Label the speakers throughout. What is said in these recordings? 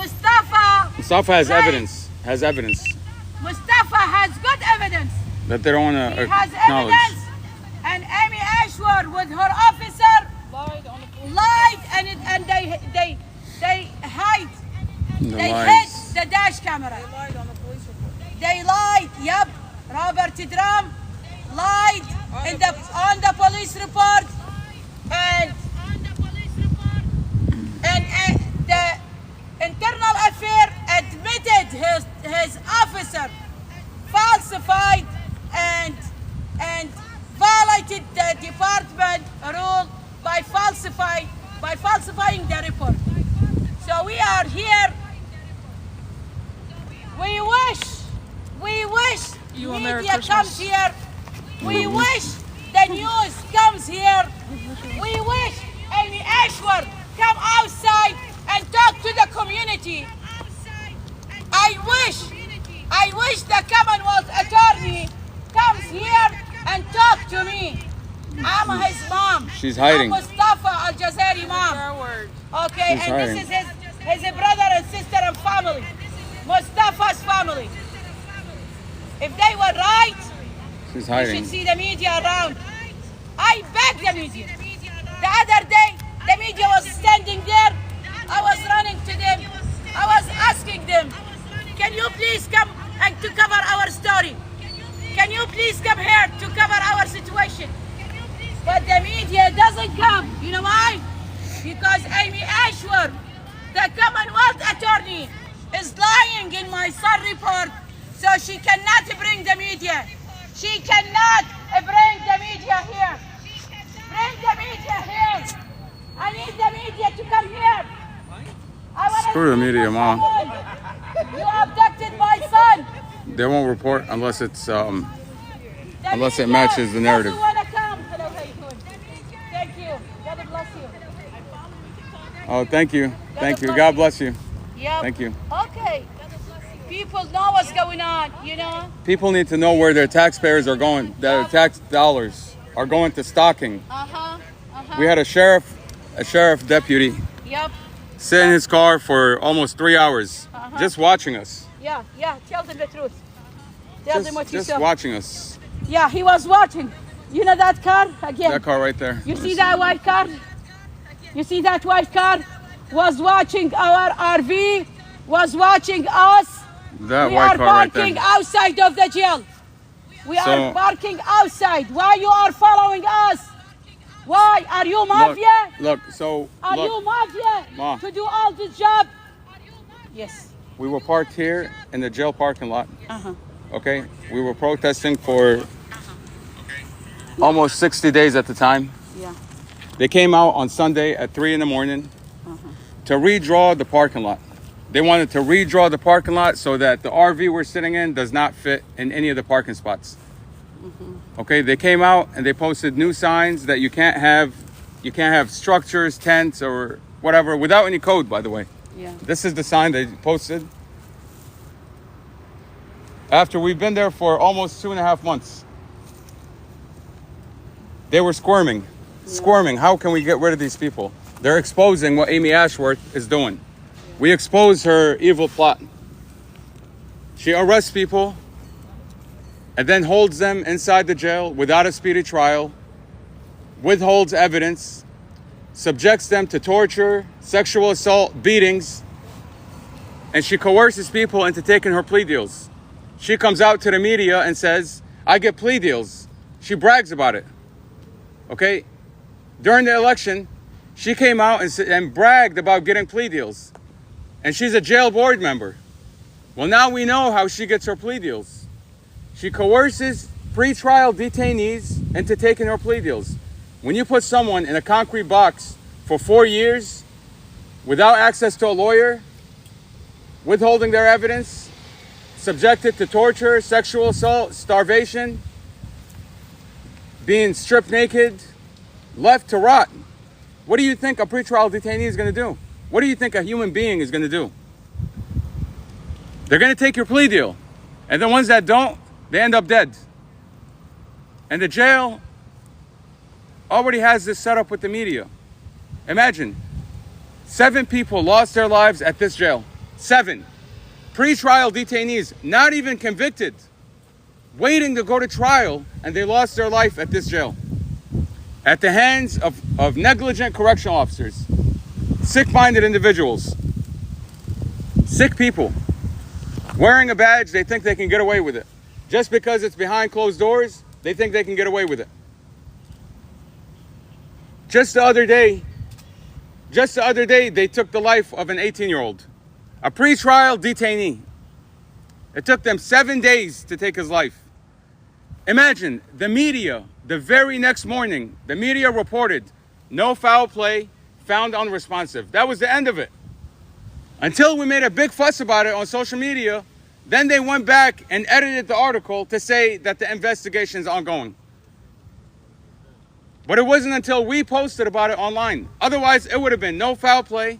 Speaker 1: Mustafa has evidence.
Speaker 2: Mustafa has good evidence.
Speaker 1: That they don't want to
Speaker 2: He has
Speaker 1: acknowledge.
Speaker 2: evidence. And Amy Ashworth with her officer lied and they hide. They hid the dash camera. They lied on the police report. They lied. Yep. Robert Drum lied on the police report. And the Internal Affairs admitted his officer falsified and violated the department rule by falsifying the report. So we are here. We wish media comes here. We wish the news comes here. We wish Amy Ashworth come outside and talk to the community. I wish the Commonwealth Attorney comes here and talk to me. I'm his mom.
Speaker 1: She's hiding.
Speaker 2: I'm Mustafa Al Jazari mom. Okay,
Speaker 1: She's
Speaker 2: and
Speaker 1: hiding.
Speaker 2: this is his brother and sister and family. Mustafa's family. If they were right,
Speaker 1: She's
Speaker 2: you
Speaker 1: hiding.
Speaker 2: should see the media around. I beg the media. The other day, the media was standing there. I was running to them. I was asking them, can you please come and to cover our story? Can you please come here to cover our situation? But the media doesn't come. You know why? Because Amy Ashworth, the Commonwealth Attorney, is lying in my son report, so she cannot bring the media. She cannot bring the media here. Bring the media here. I need the media to come here. I wanna
Speaker 1: Screw the
Speaker 2: see
Speaker 1: media,
Speaker 2: your
Speaker 1: Mom.
Speaker 2: son. You abducted my son.
Speaker 1: They won't report unless it's
Speaker 2: The
Speaker 1: Unless it
Speaker 2: media
Speaker 1: matches the narrative.
Speaker 2: doesn't wanna come. Hello, how you doing? Thank you. God bless you.
Speaker 1: Oh, thank you. Thank you. God bless you.
Speaker 2: Yep.
Speaker 1: Thank you.
Speaker 2: Okay. People know what's going on, you know?
Speaker 1: People need to know where their taxpayers are going, their tax dollars are going to stocking. We had a sheriff deputy
Speaker 2: Yep.
Speaker 1: sit in his car for almost 3 hours, just watching us.
Speaker 2: Yeah. Tell them the truth. Tell them what you
Speaker 1: Just
Speaker 2: saw.
Speaker 1: watching us.
Speaker 2: Yeah, he was watching. You know that car? Again.
Speaker 1: That car right there.
Speaker 2: You see that white car? You see that white car? Was watching our RV, was watching us.
Speaker 1: That
Speaker 2: We
Speaker 1: white
Speaker 2: are
Speaker 1: car right
Speaker 2: parking
Speaker 1: there.
Speaker 2: outside of the jail. We are parking outside. Why you are following us? Why? Are you mafia?
Speaker 1: Look,
Speaker 2: Are you mafia
Speaker 1: Ma.
Speaker 2: to do all this job? Yes.
Speaker 1: we were parked here in the jail parking lot. Okay? We were protesting for almost 60 days at the time.
Speaker 2: Yeah.
Speaker 1: They came out on Sunday at 3 in the morning to redraw the parking lot. They wanted to redraw the parking lot so that the RV we're sitting in does not fit in any of the parking spots. Okay, they came out and they posted new signs that you can't have structures, tents, or whatever without any code, by the way.
Speaker 2: Yeah.
Speaker 1: This is the sign they posted. After we've been there for almost 2.5 months. They were squirming. How can we get rid of these people? They're exposing what Amy Ashworth is doing. We expose her evil plot. She arrests people and then holds them inside the jail without a speedy trial, withholds evidence, subjects them to torture, sexual assault, beatings, and she coerces people into taking her plea deals. She comes out to the media and says, I get plea deals. She brags about it. Okay? During the election, she came out and bragged about getting plea deals. And she's a jail board member. Well, now we know how she gets her plea deals. She coerces pretrial detainees into taking her plea deals. When you put someone in a concrete box for 4 years without access to a lawyer, withholding their evidence, subjected to torture, sexual assault, starvation, being stripped naked, left to rot, what do you think a pretrial detainee is going to do? What do you think a human being is going to do? They're going to take your plea deal. And the ones that don't, they end up dead. And the jail already has this set up with the media. Imagine, 7 people lost their lives at this jail. 7 pre-trial detainees, not even convicted, waiting to go to trial, and they lost their life at this jail. At the hands of negligent correctional officers, sick-minded individuals, sick people, wearing a badge, they think they can get away with it. Just because it's behind closed doors, they think they can get away with it. Just the other day, they took the life of an 18-year-old, a pretrial detainee. It took them 7 days to take his life. Imagine, the media, the very next morning, the media reported, no foul play, found unresponsive. That was the end of it. Until we made a big fuss about it on social media, then they went back and edited the article to say that the investigation is ongoing. But it wasn't until we posted about it online. Otherwise, it would have been no foul play,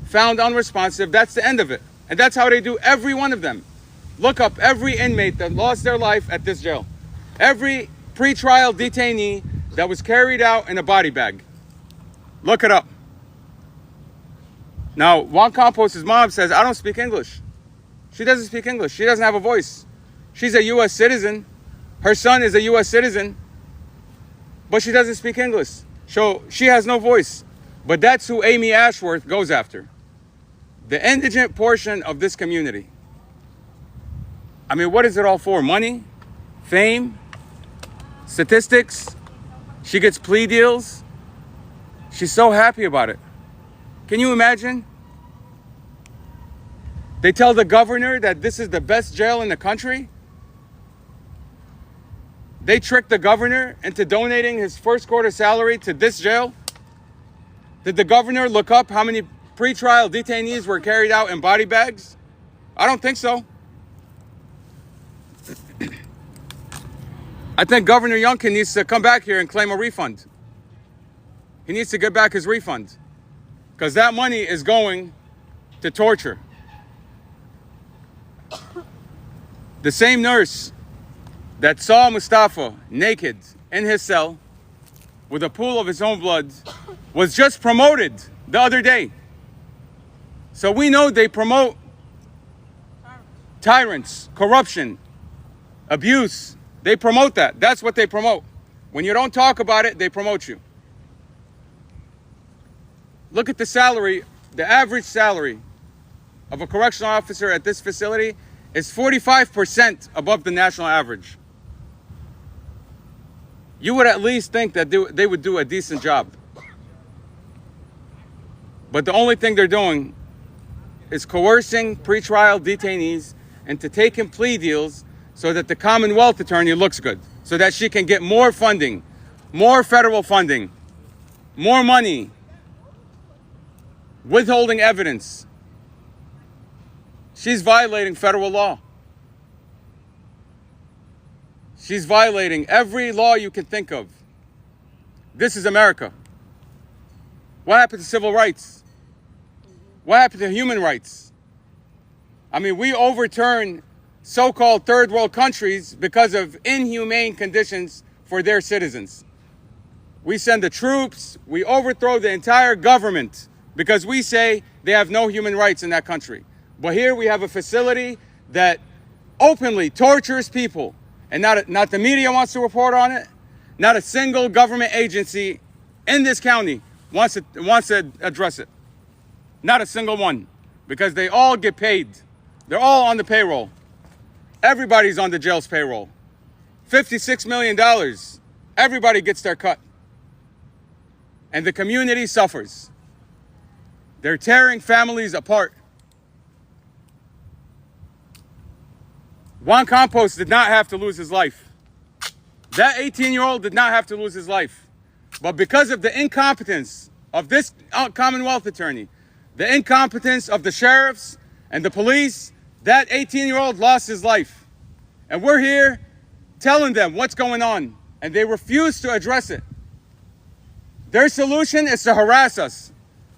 Speaker 1: found unresponsive. That's the end of it. And that's how they do every one of them. Look up every inmate that lost their life at this jail. Every pretrial detainee that was carried out in a body bag. Look it up. Now, Juan Campos' mom says, I don't speak English. She doesn't speak English. She doesn't have a voice. She's a U.S. citizen. Her son is a U.S. citizen. But she doesn't speak English. So she has no voice. But that's who Amy Ashworth goes after. The indigent portion of this community. I mean, what is it all for? Money? Fame? Statistics? She gets plea deals? She's so happy about it. Can you imagine? They tell the governor that this is the best jail in the country. They tricked the governor into donating his first quarter salary to this jail. Did the governor look up how many pretrial detainees were carried out in body bags? I don't think so. I think Governor Youngkin needs to come back here and claim a refund. He needs to get back his refund. Because that money is going to torture. The same nurse that saw Mustafa naked in his cell with a pool of his own blood was just promoted the other day. So we know they promote tyrants, corruption, abuse. They promote that. That's what they promote. When you don't talk about it, they promote you. Look at the salary, the average salary of a correctional officer at this facility is 45% above the national average. You would at least think that they would do a decent job. But the only thing they're doing is coercing pretrial detainees into taking plea deals so that the Commonwealth attorney looks good, so that she can get more funding, more federal funding, more money, withholding evidence. She's violating federal law. She's violating every law you can think of. This is America. What happened to civil rights? What happened to human rights? I mean, we overturn so-called third world countries because of inhumane conditions for their citizens. We send the troops, we overthrow the entire government because we say they have no human rights in that country. But here we have a facility that openly tortures people, and not the media wants to report on it. Not a single government agency in this county wants to address it. Not a single one, because they all get paid. They're all on the payroll. Everybody's on the jail's payroll. $56 million. Everybody gets their cut. And the community suffers. They're tearing families apart. Juan Campos did not have to lose his life. That 18-year-old did not have to lose his life. But because of the incompetence of this Commonwealth attorney, the incompetence of the sheriffs and the police, that 18-year-old lost his life. And we're here telling them what's going on, and they refuse to address it. Their solution is to harass us,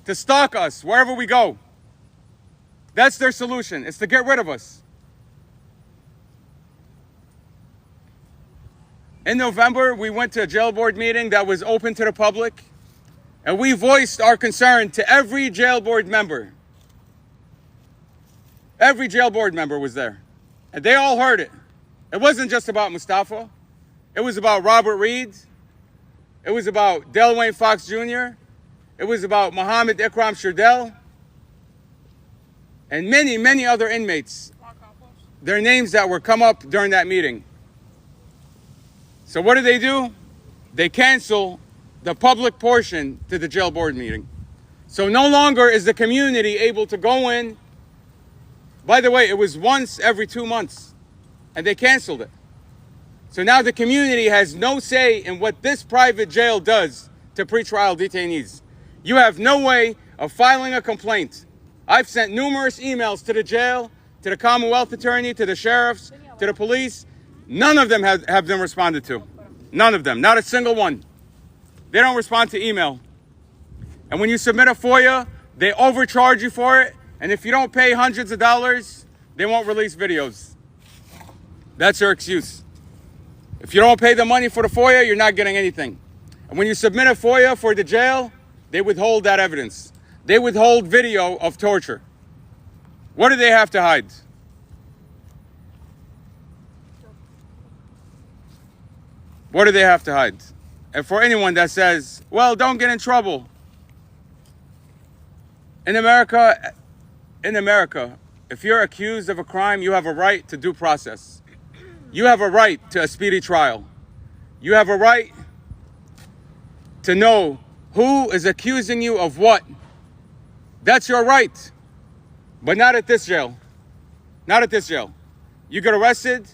Speaker 1: to stalk us wherever we go. That's their solution. It's to get rid of us. In November, we went to a jail board meeting that was open to the public, and we voiced our concern to every jail board member. Every jail board member was there. And they all heard it. It wasn't just about Mustafa. It was about Robert Reed. It was about Delwayne Fox Jr. It was about Muhammad Ikram Sherdel. And many, many other inmates. Their names that were come up during that meeting. So what do? They cancel the public portion to the jail board meeting. So no longer is the community able to go in. By the way, it was once every 2 months, and they canceled it. So now the community has no say in what this private jail does to pretrial detainees. You have no way of filing a complaint. I've sent numerous emails to the jail, to the Commonwealth Attorney, to the sheriffs, to the police. None of them have been responded to. None of them, not a single one. They don't respond to email. And when you submit a FOIA, they overcharge you for it. And if you don't pay hundreds of dollars, they won't release videos. That's their excuse. If you don't pay the money for the FOIA, you're not getting anything. And when you submit a FOIA for the jail, they withhold that evidence. They withhold video of torture. What do they have to hide? What do they have to hide? And for anyone that says, well, don't get in trouble. In America, if you're accused of a crime, you have a right to due process. You have a right to a speedy trial. You have a right to know who is accusing you of what. That's your right. But not at this jail. Not at this jail. You get arrested.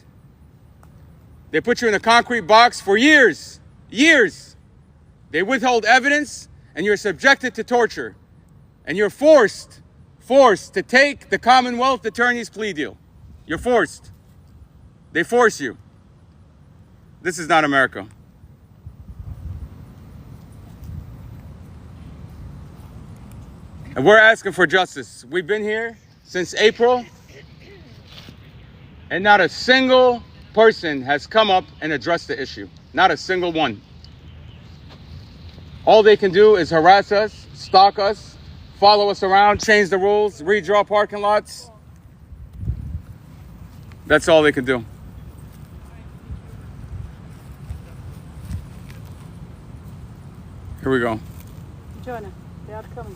Speaker 1: They put you in a concrete box for years. Years. They withhold evidence and you're subjected to torture. And you're forced to take the Commonwealth Attorney's plea deal. You're forced. They force you. This is not America. And we're asking for justice. We've been here since April, and not a single person has come up and addressed the issue. Not a single one. All they can do is harass us, stalk us, follow us around, change the rules, redraw parking lots. That's all they can do. Here we go.
Speaker 2: Jonah, they are coming.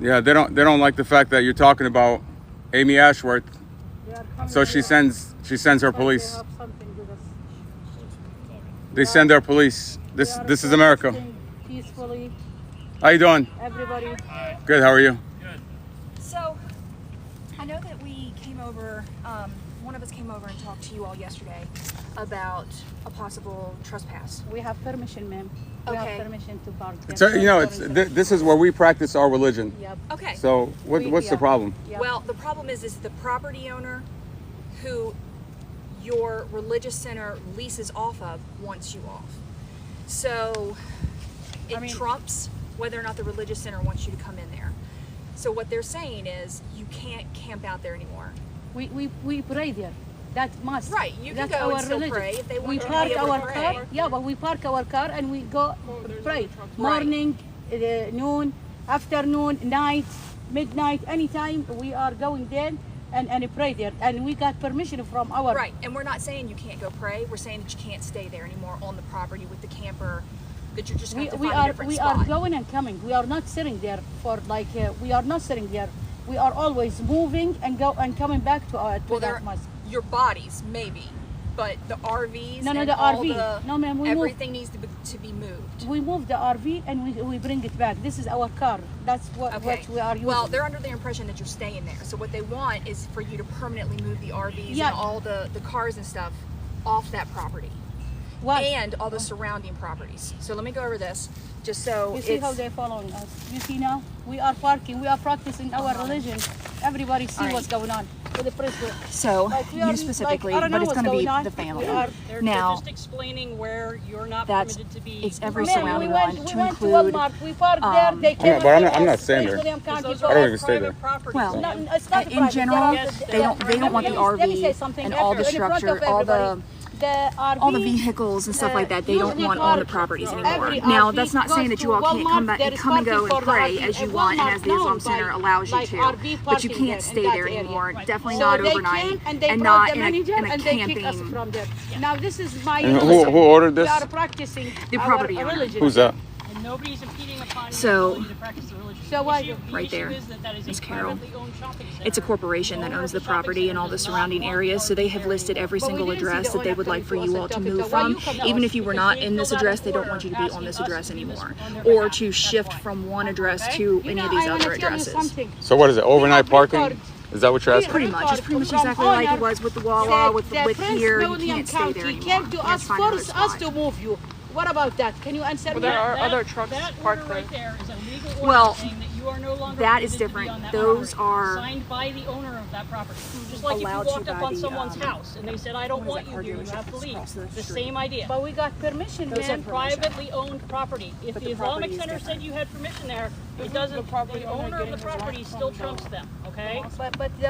Speaker 1: Yeah, they don't like the fact that you're talking about Amy Ashworth.
Speaker 2: They are coming.
Speaker 1: So she sends her police.
Speaker 2: They have something with us.
Speaker 1: They send their police. This is America.
Speaker 2: Peacefully.
Speaker 1: How you doing?
Speaker 2: Everybody.
Speaker 1: Good. How are you?
Speaker 3: So, I know that we came over, one of us came over and talked to you all yesterday about a possible trespass.
Speaker 2: We have permission, ma'am. We
Speaker 3: Okay.
Speaker 2: have permission to park there.
Speaker 1: So this is where we practice our religion.
Speaker 2: Yep.
Speaker 3: Okay.
Speaker 1: So what's the problem?
Speaker 2: Yep.
Speaker 3: Well, the problem is the property owner who your religious center leases off of wants you off. So, it trumps whether or not the religious center wants you to come in there. So what they're saying is you can't camp out there anymore.
Speaker 2: We pray there. That must.
Speaker 3: Right, you can
Speaker 2: That's
Speaker 3: go
Speaker 2: our
Speaker 3: and still
Speaker 2: religion.
Speaker 3: pray if they want
Speaker 2: We
Speaker 3: you to
Speaker 2: park
Speaker 3: be able
Speaker 2: our
Speaker 3: to pray.
Speaker 2: car. Yeah, but we park our car and we go pray. Morning, noon, afternoon, night, midnight, anytime we are going there and pray there. And we got permission from our.
Speaker 3: Right, and we're not saying you can't go pray. We're saying that you can't stay there anymore on the property with the camper. That you're just going to find a different spot.
Speaker 2: are going and coming. We are not sitting there for we are not sitting there. We are always moving and coming back to that mosque.
Speaker 3: Your bodies maybe, but the RVs
Speaker 2: No,
Speaker 3: and
Speaker 2: the
Speaker 3: all
Speaker 2: RV. No, ma'am, we
Speaker 3: everything needs to be moved.
Speaker 2: We move the RV and we bring it back. This is our car. That's what we are using.
Speaker 3: Well, they're under the impression that you're staying there. So what they want is for you to permanently move the RVs and all the cars and stuff off that property. And all the surrounding properties. So let me go over this, just so
Speaker 2: you see how they're following us. You see now, we are parking, we are practicing our religion. Everybody see what's going on with the president.
Speaker 3: So you specifically, but it's going to be the family.
Speaker 4: They're
Speaker 3: Now,
Speaker 4: just explaining where you're not
Speaker 3: that's
Speaker 4: permitted to be.
Speaker 3: it's every
Speaker 2: Man,
Speaker 3: surrounding
Speaker 2: we
Speaker 3: one
Speaker 2: went
Speaker 3: to
Speaker 2: to
Speaker 3: include.
Speaker 2: Walmart. We parked there. They came.
Speaker 1: I'm not staying there.
Speaker 4: Those
Speaker 1: I
Speaker 4: are
Speaker 1: don't even stay
Speaker 4: private
Speaker 1: there.
Speaker 4: properties.
Speaker 3: Well,
Speaker 2: No, it's not
Speaker 3: in
Speaker 2: private.
Speaker 3: general,
Speaker 4: Yes,
Speaker 3: they don't want the
Speaker 2: Let me say
Speaker 3: RV
Speaker 2: something
Speaker 3: and all the
Speaker 2: in front of
Speaker 3: structure, all the
Speaker 2: everybody. the RV,
Speaker 3: all the vehicles and stuff like that. They don't
Speaker 2: usually
Speaker 3: want on the
Speaker 2: park
Speaker 3: properties anymore.
Speaker 2: every
Speaker 3: Now,
Speaker 2: RV
Speaker 3: that's not saying that you all
Speaker 2: goes to
Speaker 3: can't come
Speaker 2: Walmart,
Speaker 3: back
Speaker 2: there
Speaker 3: and
Speaker 2: is
Speaker 3: come and go
Speaker 2: parking
Speaker 3: and
Speaker 2: for the
Speaker 3: pray
Speaker 2: RV.
Speaker 3: as you
Speaker 2: And
Speaker 3: want, and
Speaker 2: Walmart
Speaker 3: as the Islam
Speaker 2: known
Speaker 3: Center
Speaker 2: by,
Speaker 3: allows you
Speaker 2: like,
Speaker 3: to.
Speaker 2: RV
Speaker 3: But you
Speaker 2: parking
Speaker 3: can't
Speaker 2: there
Speaker 3: stay
Speaker 2: in that
Speaker 3: there
Speaker 2: area.
Speaker 3: anymore. Definitely
Speaker 2: So
Speaker 3: not
Speaker 2: they
Speaker 3: overnight,
Speaker 2: came and they
Speaker 3: and
Speaker 2: brought
Speaker 3: not
Speaker 2: the
Speaker 3: in
Speaker 2: manager
Speaker 3: a
Speaker 2: and they kicked us
Speaker 3: camping.
Speaker 2: from there. Now this is my
Speaker 1: And who ordered
Speaker 2: We
Speaker 1: this?
Speaker 2: are practicing
Speaker 3: The
Speaker 2: our
Speaker 3: property owner.
Speaker 2: religion.
Speaker 1: Who's that?
Speaker 4: And nobody's impeding upon
Speaker 3: So-
Speaker 4: your ability to practice the religion.
Speaker 2: So why-
Speaker 4: The issue
Speaker 3: Right there,
Speaker 4: is that is a
Speaker 3: Miss Carol.
Speaker 4: privately owned shopping center.
Speaker 3: It's a corporation that
Speaker 4: owner
Speaker 3: owns
Speaker 4: of
Speaker 3: the
Speaker 4: shopping
Speaker 3: property and all the
Speaker 4: center does not
Speaker 3: surrounding
Speaker 4: want
Speaker 3: areas, so they
Speaker 4: our
Speaker 3: have
Speaker 4: area.
Speaker 3: listed every
Speaker 2: But we
Speaker 3: single
Speaker 2: didn't see
Speaker 3: address
Speaker 2: the
Speaker 3: that they
Speaker 2: owner
Speaker 3: would like for
Speaker 2: coming to
Speaker 3: you
Speaker 2: us
Speaker 3: all to
Speaker 2: and
Speaker 3: move
Speaker 2: talking. Why
Speaker 3: from.
Speaker 2: you come to
Speaker 3: Even
Speaker 2: us?
Speaker 3: if you were
Speaker 4: Because
Speaker 3: not
Speaker 4: they
Speaker 3: in this
Speaker 4: filled out an
Speaker 3: address, they don't
Speaker 4: order
Speaker 3: want you to be on
Speaker 4: asking
Speaker 3: this
Speaker 4: us
Speaker 3: address
Speaker 4: to do this
Speaker 3: anymore.
Speaker 4: on their
Speaker 3: Or
Speaker 4: behalf.
Speaker 3: to
Speaker 4: That's
Speaker 3: shift
Speaker 4: why.
Speaker 3: from one address
Speaker 4: Okay?
Speaker 3: to
Speaker 2: You
Speaker 3: any
Speaker 2: know,
Speaker 3: of these
Speaker 2: I wanna
Speaker 3: other
Speaker 2: tell you
Speaker 3: addresses.
Speaker 2: something.
Speaker 1: So what is it? Overnight
Speaker 2: We
Speaker 1: parking?
Speaker 2: record-
Speaker 1: Is that what you're asking?
Speaker 3: Pretty much. It's pretty much
Speaker 2: From
Speaker 3: exactly like
Speaker 2: owner
Speaker 3: it was with the Wawa,
Speaker 2: said
Speaker 3: with
Speaker 2: the Prince
Speaker 3: here. You
Speaker 2: William
Speaker 3: can't stay there
Speaker 2: County
Speaker 3: anymore.
Speaker 2: came to
Speaker 3: You
Speaker 2: us,
Speaker 3: have to find another
Speaker 2: force us
Speaker 3: spot.
Speaker 2: to move you. What about that? Can you answer
Speaker 5: Well,
Speaker 2: me?
Speaker 5: there are
Speaker 4: That-
Speaker 5: other trucks
Speaker 4: that
Speaker 5: parked
Speaker 4: order right
Speaker 5: there.
Speaker 4: there is a legal order
Speaker 3: Well,
Speaker 4: saying that you are no longer
Speaker 3: that is
Speaker 4: permitted to be
Speaker 3: different.
Speaker 4: on that
Speaker 3: Those
Speaker 4: property.
Speaker 3: are
Speaker 4: signed by the owner of that property. Just like if you
Speaker 3: allowed to
Speaker 4: walked up
Speaker 3: by
Speaker 4: on
Speaker 3: the,
Speaker 4: someone's house and they said, "I don't
Speaker 3: what
Speaker 4: want
Speaker 3: is that
Speaker 4: you
Speaker 3: car
Speaker 4: here. You
Speaker 3: dealership
Speaker 4: have to
Speaker 3: that's
Speaker 4: leave."
Speaker 3: across the
Speaker 4: The
Speaker 3: street?
Speaker 4: same idea.
Speaker 2: But we got permission,
Speaker 4: It's a
Speaker 2: man.
Speaker 4: privately owned property. If
Speaker 3: But
Speaker 4: the
Speaker 3: the property
Speaker 4: Islamic
Speaker 3: is
Speaker 4: Center
Speaker 3: different.
Speaker 4: said you had permission there, it doesn't.
Speaker 5: property
Speaker 4: The
Speaker 5: owner
Speaker 4: owner of
Speaker 5: getting
Speaker 4: the
Speaker 5: his
Speaker 4: property
Speaker 5: right
Speaker 4: still
Speaker 5: from
Speaker 4: trumps them. Okay,
Speaker 2: But the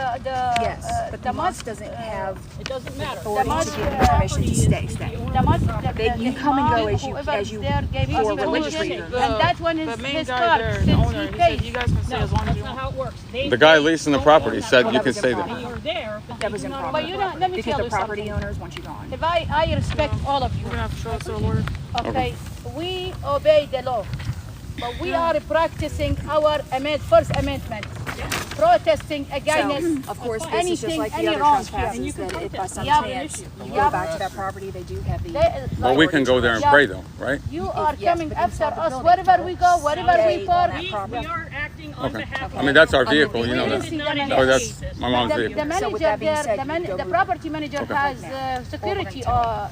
Speaker 3: Yes, but the mosque
Speaker 2: mosque
Speaker 3: doesn't have
Speaker 4: it doesn't matter.
Speaker 3: authority
Speaker 2: mosque
Speaker 3: to give you
Speaker 2: property
Speaker 3: permission to
Speaker 4: is
Speaker 3: stay.
Speaker 4: the
Speaker 3: Stay.
Speaker 4: owner
Speaker 2: the
Speaker 4: of
Speaker 2: mosque,
Speaker 4: property.
Speaker 3: They- you come and go as you
Speaker 2: whoever's
Speaker 3: for
Speaker 2: there gave his
Speaker 3: religious
Speaker 2: permission,
Speaker 3: reasons.
Speaker 2: and that one is
Speaker 5: The main
Speaker 2: his
Speaker 5: guy
Speaker 2: car
Speaker 5: there, the
Speaker 2: since
Speaker 5: owner,
Speaker 2: he
Speaker 5: he said
Speaker 2: paid.
Speaker 5: you guys can stay
Speaker 4: No,
Speaker 5: as long as
Speaker 4: that's
Speaker 5: you
Speaker 4: not
Speaker 5: want.
Speaker 4: how it works.
Speaker 1: The guy leasing the property said you
Speaker 3: that
Speaker 1: can
Speaker 3: was
Speaker 1: stay
Speaker 3: improper.
Speaker 1: there.
Speaker 4: They are there, but
Speaker 3: That
Speaker 4: they
Speaker 3: was
Speaker 4: do not
Speaker 3: improper.
Speaker 4: own
Speaker 2: But you
Speaker 4: the
Speaker 2: know,
Speaker 4: property.
Speaker 2: let me
Speaker 3: Because
Speaker 2: tell
Speaker 3: the
Speaker 2: you
Speaker 3: property
Speaker 2: something.
Speaker 3: owners want you gone.
Speaker 2: If I respect all of you,
Speaker 5: We're gonna have to show us the order.
Speaker 2: okay, we obey the law, but we are practicing our First Amendment, protesting against
Speaker 3: So, of course, this is just
Speaker 2: anything,
Speaker 3: like the
Speaker 2: any
Speaker 3: other
Speaker 2: wrong here.
Speaker 3: trespasses that if by some
Speaker 2: Yeah.
Speaker 3: chance you
Speaker 2: Yeah.
Speaker 3: go back to that property, they do have the.
Speaker 1: Well, we can go there and
Speaker 2: Yeah.
Speaker 1: pray though, right?
Speaker 2: You are
Speaker 3: Yes,
Speaker 2: coming
Speaker 3: but
Speaker 2: after
Speaker 3: inside the
Speaker 2: us
Speaker 3: building.
Speaker 2: wherever we go, wherever
Speaker 3: Stay
Speaker 2: we
Speaker 3: on
Speaker 2: park.
Speaker 3: that
Speaker 4: We
Speaker 3: property.
Speaker 4: are acting on
Speaker 1: Okay.
Speaker 4: behalf of
Speaker 1: I mean, that's our vehicle, you
Speaker 2: We
Speaker 1: know
Speaker 2: didn't
Speaker 1: that.
Speaker 2: see the
Speaker 4: Not
Speaker 2: manager.
Speaker 1: Oh, that's my mom's
Speaker 2: The
Speaker 1: vehicle.
Speaker 2: manager
Speaker 3: So with that being
Speaker 2: there,
Speaker 3: said,
Speaker 2: the,
Speaker 3: you go
Speaker 2: the
Speaker 3: move
Speaker 2: property manager
Speaker 1: Okay.
Speaker 2: has security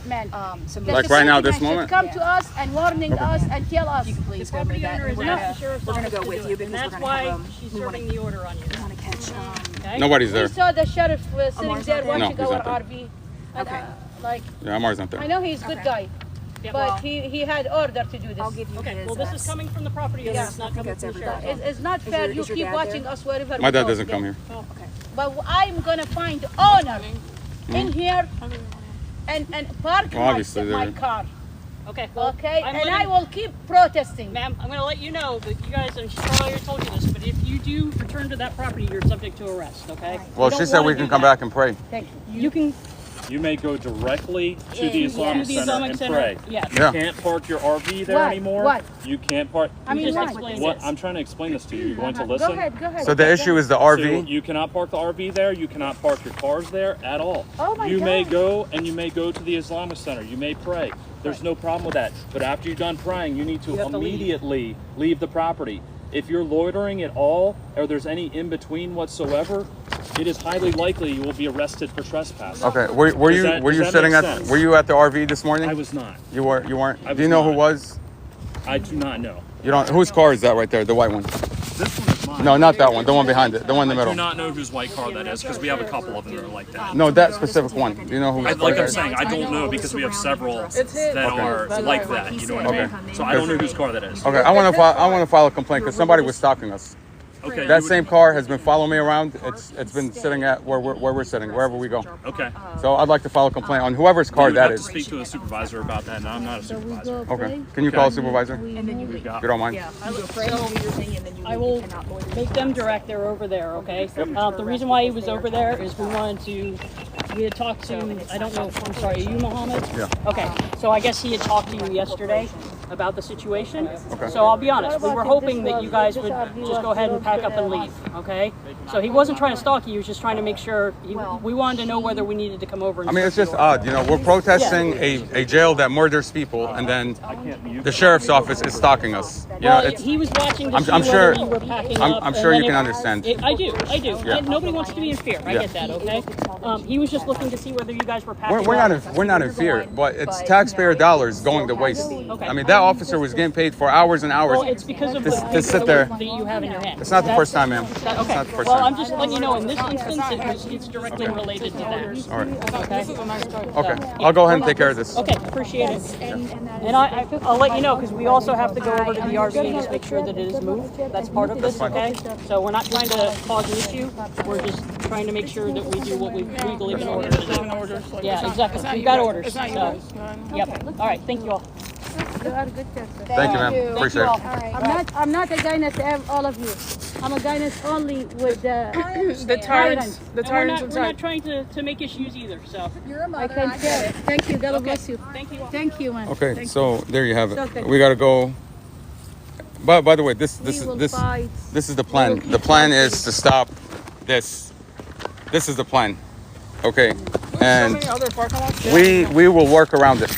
Speaker 2: man.
Speaker 3: So
Speaker 2: The
Speaker 1: Like right now,
Speaker 2: security
Speaker 1: this
Speaker 2: man
Speaker 1: moment?
Speaker 2: should come to us and warning us and tell us.
Speaker 3: you can please
Speaker 4: The
Speaker 3: go move
Speaker 4: property
Speaker 3: that.
Speaker 4: owner
Speaker 3: And
Speaker 4: is
Speaker 3: we're
Speaker 4: asking
Speaker 3: gonna,
Speaker 4: the sheriff's
Speaker 3: we're gonna
Speaker 4: office
Speaker 3: go
Speaker 4: to
Speaker 3: with
Speaker 4: do
Speaker 3: you
Speaker 4: it, and
Speaker 3: because we're
Speaker 4: that's
Speaker 3: gonna
Speaker 4: why
Speaker 3: have
Speaker 4: she's
Speaker 3: we wanna,
Speaker 4: serving the order on you.
Speaker 3: we wanna catch.
Speaker 4: Okay?
Speaker 1: Nobody's
Speaker 2: We
Speaker 1: there.
Speaker 2: saw the sheriff sitting
Speaker 3: Amar's
Speaker 2: there
Speaker 3: not there?
Speaker 1: No,
Speaker 2: watching
Speaker 1: he's
Speaker 2: our
Speaker 1: not there.
Speaker 2: RV. And,
Speaker 3: Okay.
Speaker 2: like,
Speaker 1: Yeah, Amar's not
Speaker 2: I
Speaker 1: there.
Speaker 2: know he's a good
Speaker 3: Okay.
Speaker 2: guy,
Speaker 4: Yeah,
Speaker 2: but
Speaker 4: well,
Speaker 2: he had order to do this.
Speaker 3: I'll give you
Speaker 4: okay.
Speaker 3: his.
Speaker 4: Well, this is coming from the property owner.
Speaker 3: Yeah,
Speaker 4: It's
Speaker 3: I
Speaker 4: not
Speaker 3: think
Speaker 4: coming
Speaker 3: that's
Speaker 4: from the
Speaker 3: everybody.
Speaker 4: sheriff's
Speaker 2: It's not
Speaker 3: Is
Speaker 2: fair.
Speaker 3: your-
Speaker 2: You
Speaker 3: is your
Speaker 2: keep
Speaker 3: dad
Speaker 2: watching
Speaker 3: there?
Speaker 2: us wherever
Speaker 1: My
Speaker 2: we
Speaker 1: dad
Speaker 2: go.
Speaker 1: doesn't come here.
Speaker 3: Okay.
Speaker 2: But I'm gonna find the owner in here and park
Speaker 1: Well, obviously
Speaker 2: my
Speaker 1: they're-
Speaker 2: car.
Speaker 4: Okay. Well,
Speaker 2: Okay,
Speaker 4: I'm
Speaker 2: and
Speaker 4: letting-
Speaker 2: I will keep protesting.
Speaker 4: Ma'am, I'm going to let you know that you guys, and she probably already told you this, but if you do return to that property, you're subject to arrest, okay?
Speaker 1: Well,
Speaker 4: You
Speaker 1: she
Speaker 4: don't
Speaker 1: said
Speaker 4: wanna
Speaker 1: we
Speaker 4: do
Speaker 1: can come
Speaker 4: that.
Speaker 1: back and pray.
Speaker 2: Thank you.
Speaker 4: You can
Speaker 6: You may go directly to the Islamic
Speaker 4: the
Speaker 6: Center
Speaker 4: Islamic
Speaker 6: and
Speaker 4: Center.
Speaker 6: pray.
Speaker 4: Yes.
Speaker 1: Yeah.
Speaker 6: You can't park your RV there
Speaker 2: Why?
Speaker 6: anymore.
Speaker 2: Why?
Speaker 6: You can't park.
Speaker 2: I mean,
Speaker 4: just
Speaker 2: why?
Speaker 4: explain
Speaker 6: What
Speaker 4: this.
Speaker 6: I'm trying to explain this to you. You're going to
Speaker 2: Go
Speaker 6: listen.
Speaker 2: ahead, go ahead.
Speaker 1: So the issue is the
Speaker 6: So
Speaker 1: RV.
Speaker 6: you cannot park the RV there. You cannot park your cars there at all.
Speaker 2: Oh my
Speaker 6: you may
Speaker 2: God.
Speaker 6: go and you may go to the Islamic Center. You may pray. There's no problem with that. But after you're done praying, you need to
Speaker 4: have to leave.
Speaker 6: immediately leave the property. If you're loitering at all, or there's any in between whatsoever, it is highly likely you will be arrested for trespass.
Speaker 1: Okay, were
Speaker 6: Does
Speaker 1: you
Speaker 6: that-
Speaker 1: were
Speaker 6: does
Speaker 1: you
Speaker 6: that
Speaker 1: sitting
Speaker 6: make
Speaker 1: at
Speaker 6: sense?
Speaker 1: were you at the RV this morning?
Speaker 6: I was not.
Speaker 1: You weren't.
Speaker 6: I
Speaker 1: Do you
Speaker 6: was
Speaker 1: know who
Speaker 6: not.
Speaker 1: was?
Speaker 6: I do not know.
Speaker 1: You don't. Whose car is that right there? The white one?
Speaker 6: This one is mine.
Speaker 1: No, not that one. The one behind it. The one in the
Speaker 6: I do
Speaker 1: middle.
Speaker 6: not know whose white car that is because we have a couple of them that are like that.
Speaker 1: No, that specific one. Do you know who?
Speaker 6: I,
Speaker 1: his
Speaker 6: like
Speaker 1: car
Speaker 6: I'm
Speaker 1: is?
Speaker 6: saying, I don't know because we have several that are
Speaker 1: Okay.
Speaker 6: like that. You know what I mean?
Speaker 1: Okay.
Speaker 6: So I don't know whose car that is.
Speaker 1: Okay, I want to file a complaint because somebody was stalking us.
Speaker 6: Okay.
Speaker 1: That
Speaker 6: you
Speaker 1: same car has been following me around. It's been sitting at where we're sitting, wherever we go.
Speaker 6: would- Okay.
Speaker 1: So I'd like to file a complaint on whoever's car
Speaker 6: You would
Speaker 1: that
Speaker 6: have to
Speaker 1: is.
Speaker 6: speak to a supervisor about that, and I'm not a supervisor.
Speaker 1: Okay. Can you call a supervisor?
Speaker 3: And then you leave.
Speaker 1: If you don't mind.
Speaker 3: You go pray, you do your thing, and then you
Speaker 4: I
Speaker 3: leave.
Speaker 4: will
Speaker 3: You cannot loiter.
Speaker 4: make them direct. They're over there, okay? The reason why he was over there is we had talked to, I don't know, I'm sorry, are you Mohammed?
Speaker 1: Yeah.
Speaker 4: Okay, so I guess he had talked to you yesterday about the situation.
Speaker 1: Okay.
Speaker 4: So I'll be honest, we were hoping that you guys would just go ahead and pack up and leave, okay? So he wasn't trying to stalk you, he was just trying to make sure, we wanted to know whether we needed to come over and
Speaker 1: I mean, it's
Speaker 4: search
Speaker 1: just
Speaker 4: your-
Speaker 1: odd. You know, we're protesting a jail that murders people, and then the sheriff's office is stalking us. You know,
Speaker 4: Well,
Speaker 1: it's.
Speaker 4: he was watching to
Speaker 1: I'm-
Speaker 4: see
Speaker 1: I'm
Speaker 4: whether
Speaker 1: sure-
Speaker 4: you were packing
Speaker 1: I'm-
Speaker 4: up.
Speaker 1: I'm
Speaker 4: and
Speaker 1: sure
Speaker 4: then
Speaker 1: you can
Speaker 4: if-
Speaker 1: understand.
Speaker 4: I do.
Speaker 1: Yeah.
Speaker 4: Nobody wants to be in fear. I
Speaker 1: Yeah.
Speaker 4: get that, okay? He was just looking to see whether you guys were packing
Speaker 1: We're
Speaker 4: up.
Speaker 1: not in fear, but it's taxpayer dollars going to waste.
Speaker 4: Okay.
Speaker 1: I mean, that officer was getting paid for hours and hours.
Speaker 4: Well, it's because of the
Speaker 1: to sit there.
Speaker 4: paperwork that you have in your hand.
Speaker 1: It's not the first time, ma'am.
Speaker 4: Okay.
Speaker 1: It's not the first
Speaker 4: Well,
Speaker 1: time.
Speaker 4: I'm just letting you know, in this instance, it's directly related to that.
Speaker 1: All right.
Speaker 4: Okay?
Speaker 1: Okay. I'll go ahead and take care of this.
Speaker 4: Okay, appreciate it. And I'll let you know, because we also have to go over to the RV and just make sure that it is moved. That's part of this, okay? So we're not trying to cause an issue. We're just trying to make sure that we do what we've legally been ordered to do. Yeah, exactly. We've got orders. So, yep. All right, thank you all.
Speaker 5: You are a good person.
Speaker 1: Thank you, ma'am. Appreciate it.
Speaker 5: I'm not a Guinness to have all of you. I'm a Guinness only with
Speaker 7: The tyrants. The
Speaker 4: And
Speaker 7: tyrants
Speaker 4: we're
Speaker 7: inside.
Speaker 4: not trying to make issues either, so.
Speaker 5: I can tell. Thank you. God bless you.
Speaker 4: Thank you all.
Speaker 5: Thank you, man.
Speaker 1: Okay, so there you have
Speaker 5: It's okay.
Speaker 1: it. We gotta go. By the way, this
Speaker 5: We will
Speaker 1: is
Speaker 5: fight.
Speaker 1: this is the plan. The plan is to stop this. This is the plan. Okay, and
Speaker 7: Many other parking lots.
Speaker 1: we will work around it.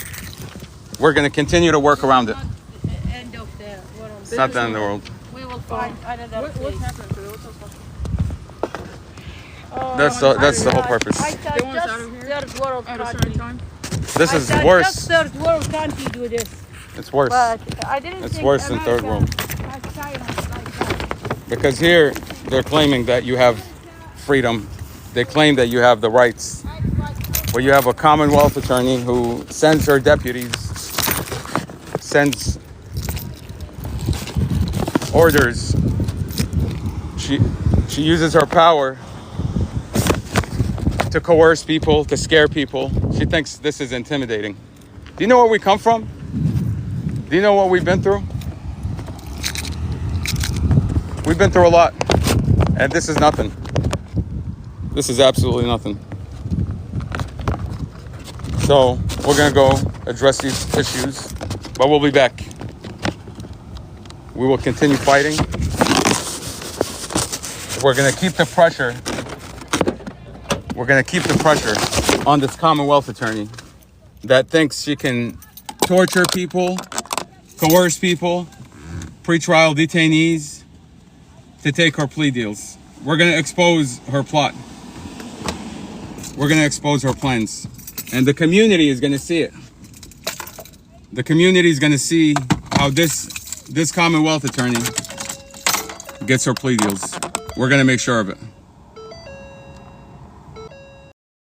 Speaker 1: We're gonna continue to work around it.
Speaker 2: End of the world.
Speaker 1: It's not the end of the world.
Speaker 2: We will find another
Speaker 7: What
Speaker 2: place.
Speaker 7: happened to it?
Speaker 1: That's the whole purpose.
Speaker 2: I thought
Speaker 7: They want us out of
Speaker 2: just
Speaker 7: here
Speaker 2: third world
Speaker 7: at a certain
Speaker 2: country.
Speaker 7: time.
Speaker 1: This is
Speaker 2: I thought
Speaker 1: worse.
Speaker 2: just third world country do this.
Speaker 1: It's worse.
Speaker 2: But I didn't
Speaker 1: It's
Speaker 2: think
Speaker 1: worse than third world.
Speaker 2: America has China like that.
Speaker 1: Because here they're claiming that you have freedom. They claim that you have the rights. Well, you have a Commonwealth attorney who sends her deputies, sends orders. She uses her power to coerce people, to scare people. She thinks this is intimidating. Do you know where we come from? Do you know what we've been through? We've been through a lot, and this is nothing. This is absolutely nothing. So we're gonna go address these issues, but we'll be back. We will continue fighting. We're gonna keep the pressure. We're gonna keep the pressure on this Commonwealth attorney that thinks she can torture people, coerce people, pretrial detainees to take her plea deals. We're gonna expose her plot. We're gonna expose her plans. And the community is gonna see it. The community is gonna see how this Commonwealth attorney gets her plea deals. We're gonna make sure of it.